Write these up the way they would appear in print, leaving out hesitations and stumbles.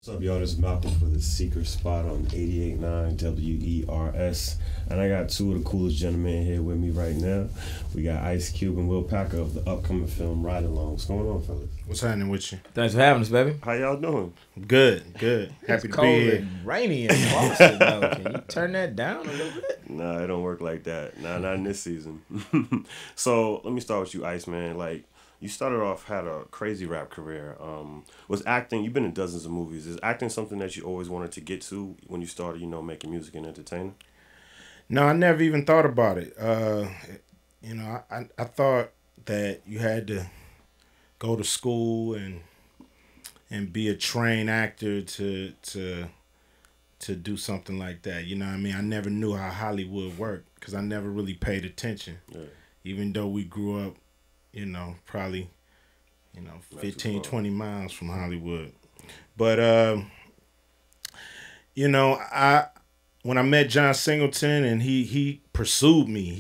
What's up, y'all? This is Malcolm for the Secret Spot on 88.9 WERS. And I got two of the coolest gentlemen here with me right now. We got Ice Cube and Will Packer of the upcoming film Ride Along. What's going on, fellas? What's happening with you? Thanks for having us, baby. How y'all doing? Good. Happy to be here. And rainy in Boston, though. Can you turn that down a little bit? Nah, it don't work like that. Nah, not in this season. So let me start with you, Ice, man. Like, you started off, had a crazy rap career. Was acting, you've been in dozens of movies. Is acting something that you always wanted to get to when you started, making music and entertaining? No, I never even thought about it. I thought that you had to go to school and be a trained actor to do something like that. You know what I mean? I never knew how Hollywood worked because I never really paid attention. Yeah. Even though we grew up, probably, 15, 20 miles from Hollywood. But, when I met John Singleton and he pursued me,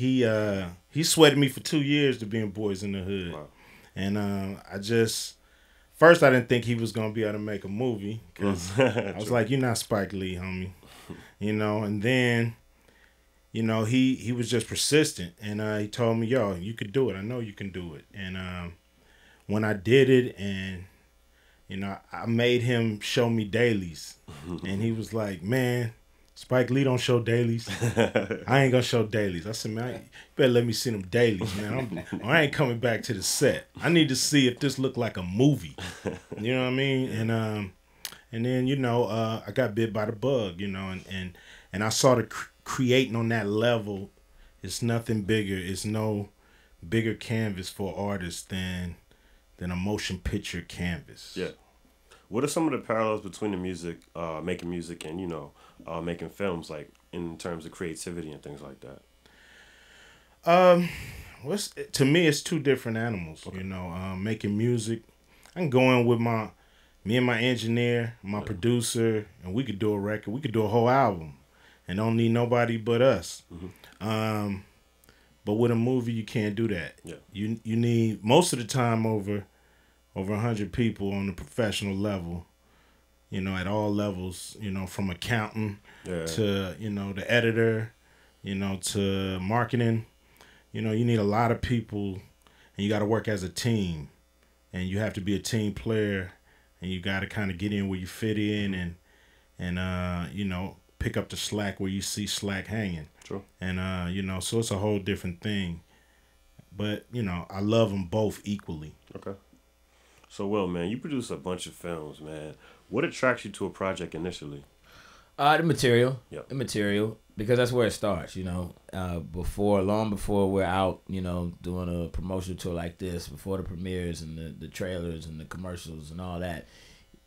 he sweated me for 2 years to be in Boys in the Hood. Wow. And first I didn't think he was going to be able to make a movie because I was like, you're not Spike Lee, homie. And then, he was just persistent. And he told me, yo, you could do it. I know you can do it. And when I did it and, I made him show me dailies. And he was like, man, Spike Lee don't show dailies. I ain't gonna show dailies. I said, man, you better let me see them dailies, man. I ain't coming back to the set. I need to see if this look like a movie. You know what I mean? And then I got bit by the bug, and I saw the creating on that level. It's nothing bigger. It's no bigger canvas for artists than a motion picture canvas. Yeah. What are some of the parallels between the music, making music and, making films, like in terms of creativity and things like that? To me, it's two different animals. Okay. Making music, I can go in with me and my engineer, my producer, and we could do a record. We could do a whole album, and don't need nobody but us. Mm-hmm. But with a movie, you can't do that. Yeah. You need most of the time over 100 people on the professional level, at all levels, from accountant to, the editor, to marketing. You need a lot of people, and you got to work as a team, and you have to be a team player, and you got to kind of get in where you fit in and pick up the slack where you see slack hanging. True. And, so it's a whole different thing. But, I love them both equally. Okay. So, Will, man, you produce a bunch of films, man. What attracts you to a project initially? The material. Yep. The material, because that's where it starts, long before we're out, doing a promotional tour like this, before the premieres and the trailers and the commercials and all that,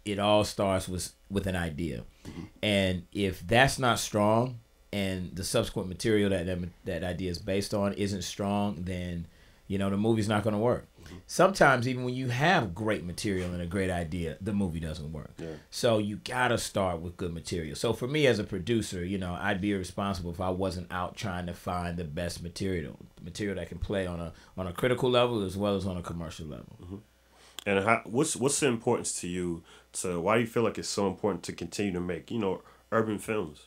it all starts with an idea. Mm-hmm. And if that's not strong and the subsequent material that idea is based on isn't strong, then, the movie's not going to work. Sometimes even when you have great material and a great idea, the movie doesn't work. Yeah. So you gotta start with good material. So for me as a producer, I'd be irresponsible if I wasn't out trying to find the best material that can play on a critical level as well as on a commercial level. Mm-hmm. And what's the importance to you? Why do you feel like it's so important to continue to make urban films?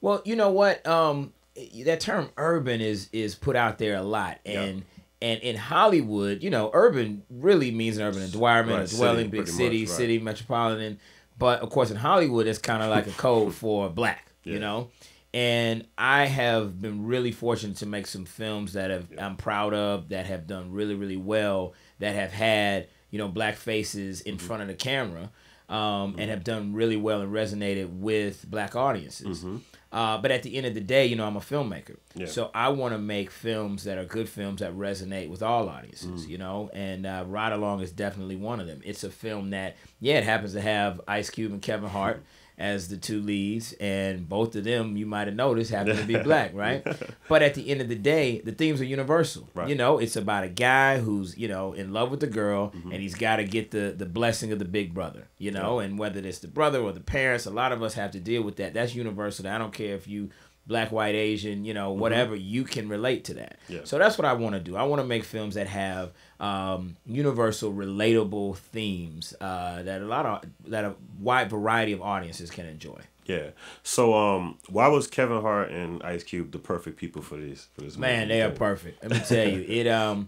Well, you know what, that term urban is put out there a lot, and. Yep. And in Hollywood, urban really means an urban environment, right, a dwelling, city, big city, much, right. City, metropolitan. But, of course, in Hollywood, it's kind of like a code for black, And I have been really fortunate to make some films that I'm proud of, that have done really, really well, that have had, black faces in front of the camera, and have done really well and resonated with black audiences. Mm-hmm. But at the end of the day, I'm a filmmaker. Yeah. So I want to make films that are good films that resonate with all audiences, and Ride Along is definitely one of them. It's a film that, it happens to have Ice Cube and Kevin Hart as the two leads, and both of them, you might have noticed, happen to be black, right? But at the end of the day, the themes are universal. Right. It's about a guy who's, in love with the girl, and he's got to get the blessing of the big brother, and whether it's the brother or the parents, a lot of us have to deal with that. That's universal. I don't care if you black, white, Asian, you know, whatever, you can relate to that. Yeah. So that's what I want to do. I want to make films that have universal, relatable themes that a wide variety of audiences can enjoy. Yeah. So why was Kevin Hart and Ice Cube the perfect people for this Man, movie? they are perfect. Let me tell you.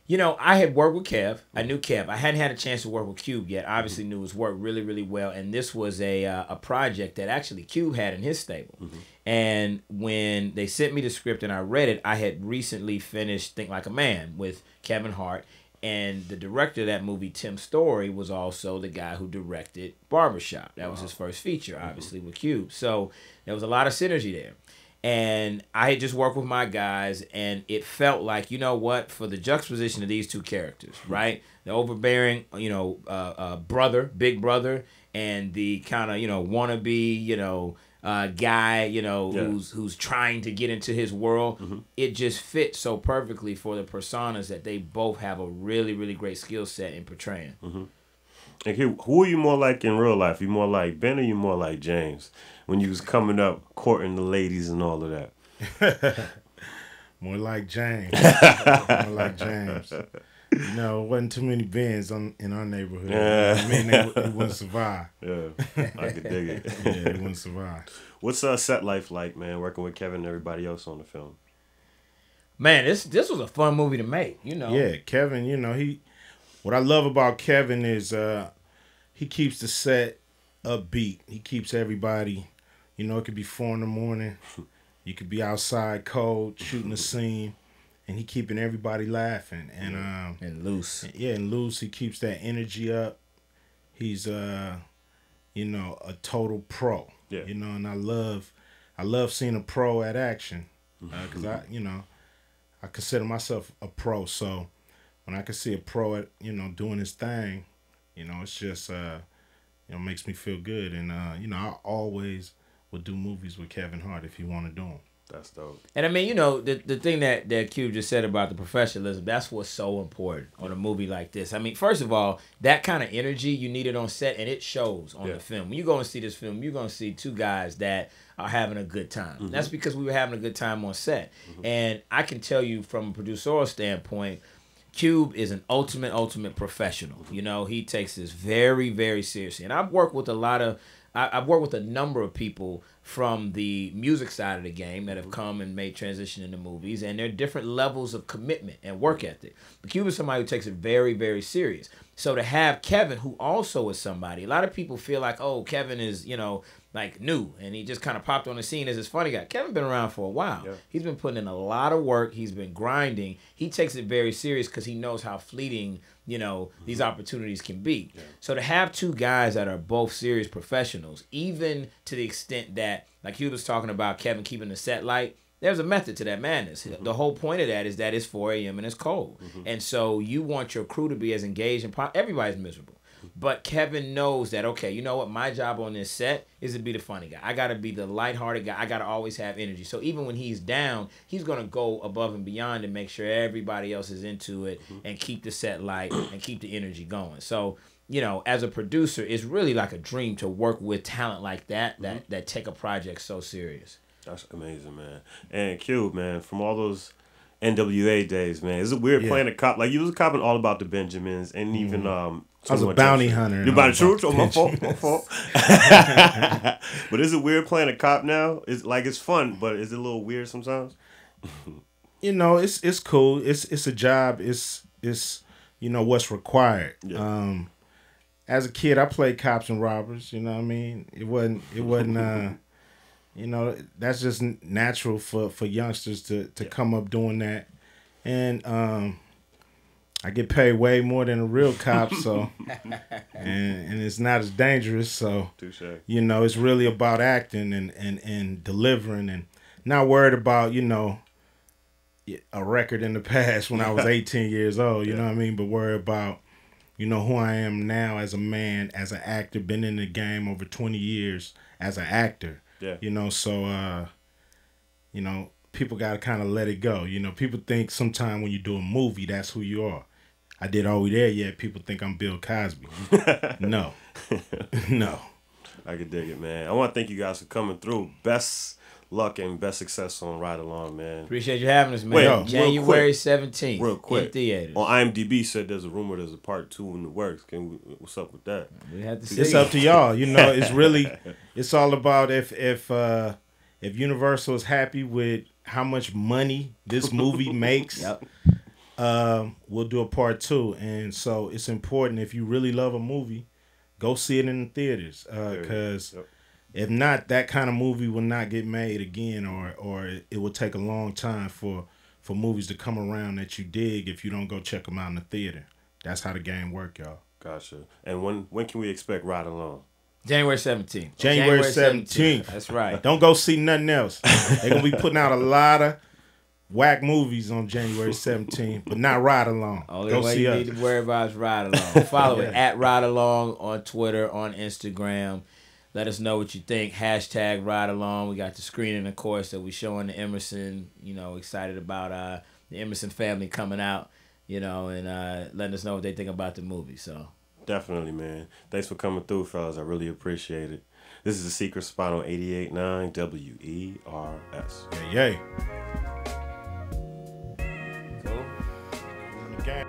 You know, I had worked with Kev. I knew Kev. I hadn't had a chance to work with Cube yet. Obviously knew his work really, really well. And this was a project that actually Cube had in his stable. And when they sent me the script and I read it, I had recently finished Think Like a Man with Kevin Hart. And the director of that movie, Tim Story, was also the guy who directed Barbershop. That was his first feature, obviously, with Cube. So there was a lot of synergy there. And I had just worked with my guys, and it felt like, you know what, for the juxtaposition of these two characters, right? The overbearing, you know, brother, big brother, and the kind of, you know, wannabe, you know, guy, you know, who's trying to get into his world. It just fits so perfectly for the personas that they both have a really, really great skill set in portraying. And who are you more like in real life? You more like Ben or you more like James? When you was coming up, courting the ladies and all of that. More like James. More like James. You know, wasn't too many Bens in our neighborhood. I mean, they wouldn't survive. Yeah, I could dig it. Yeah, they wouldn't survive. What's set life like, man, working with Kevin and everybody else on the film? Man, this was a fun movie to make, you know. Yeah, Kevin, you know, what I love about Kevin is he keeps the set upbeat. He keeps everybody, you know, it could be 4 a.m. You could be outside cold, shooting a scene, and he keeping everybody laughing. And loose. Yeah, and loose. He keeps that energy up. He's, you know, a total pro. Yeah. You know, and I love seeing a pro at action. Because I consider myself a pro. So when I can see a pro at, you know, doing his thing, you know, it's just, you know, makes me feel good. And, you know, I always would do movies with Kevin Hart if he want to do them. That's dope. And I mean, you know, the thing that Cube just said about the professionalism, that's what's so important on a movie like this. I mean, first of all, that kind of energy, you need it on set, and it shows on the film. When you go and see this film, you're going to see two guys that are having a good time. That's because we were having a good time on set. And I can tell you from a producerial standpoint, Cube is an ultimate professional. You know, he takes this very, very seriously. And I've worked with a number of people from the music side of the game that have come and made transition into movies, and there are different levels of commitment and work ethic. But Cube is somebody who takes it very, very serious. So to have Kevin, who also is somebody, a lot of people feel like, oh, Kevin is, you know, like new, and he just kind of popped on the scene as this funny guy. Kevin been around for a while. Yeah. He's been putting in a lot of work. He's been grinding. He takes it very serious because he knows how fleeting, you know, these opportunities can be. Yeah. So to have two guys that are both serious professionals, even to the extent that, like he was talking about Kevin keeping the set light, there's a method to that madness. The whole point of that is that it's 4 a.m. and it's cold. And so you want your crew to be as engaged and everybody's miserable. But Kevin knows that, okay, you know what? My job on this set is to be the funny guy. I got to be the lighthearted guy. I got to always have energy. So even when he's down, he's going to go above and beyond to make sure everybody else is into it and keep the set light and keep the energy going. So, you know, as a producer, it's really like a dream to work with talent like that take a project so serious. That's amazing, man. And Cube, man, from all those NWA days, man, is it weird playing a cop? Like, you was copping all about the Benjamins and even I was a bounty hunter. You're about the truth? Oh, my fault. But is it weird playing a cop now? It's like, it's fun, but is it a little weird sometimes? You know, it's cool. It's a job. It's you know what's required. Yeah. As a kid, I played cops and robbers. You know what I mean? It wasn't. You know, that's just natural for youngsters to come up doing that, and I get paid way more than a real cop, so and it's not as dangerous. So you know, it's really about acting and delivering, and not worried about, you know, a record in the past when I was 18 years old. You know what I mean? But worried about, you know, who I am now as a man, as an actor, been in the game over 20 years as an actor. Yeah. You know, so you know, people gotta kind of let it go. You know, people think sometime when you do a movie, that's who you are. I did Are We There Yet? People think I'm Bill Cosby. No. I could dig it, man. I want to thank you guys for coming through. Best luck and best success on Ride Along, man. Appreciate you having us, man. Wait, January 17th. Real quick. In theaters. On IMDb said there's a rumor there's a part 2 in the works. What's up with that? We have to see. It's up to y'all. You know, it's really, it's all about if Universal is happy with how much money this movie makes. Yep. We'll do a part 2. And so it's important, if you really love a movie, go see it in the theaters. Because if not, that kind of movie will not get made again, or it will take a long time for movies to come around that you dig if you don't go check them out in the theater. That's how the game work, y'all. Gotcha. And when can we expect Ride Along? January 17th. January 17th. That's right. Don't go see nothing else. They're going to be putting out a lot of whack movies on January 17th, but not Ride Along. Only go way see you us. need to worry about is Ride Along. Follow it at Ride Along on Twitter, on Instagram. Let us know what you think. Hashtag Ride Along. We got the screening, of course, that we showing the Emerson. You know, excited about the Emerson family coming out. You know, and letting us know what they think about the movie. So definitely, man. Thanks for coming through, fellas. I really appreciate it. This is The Secret Spot on 88.9 WERS. Yay. cool. Game.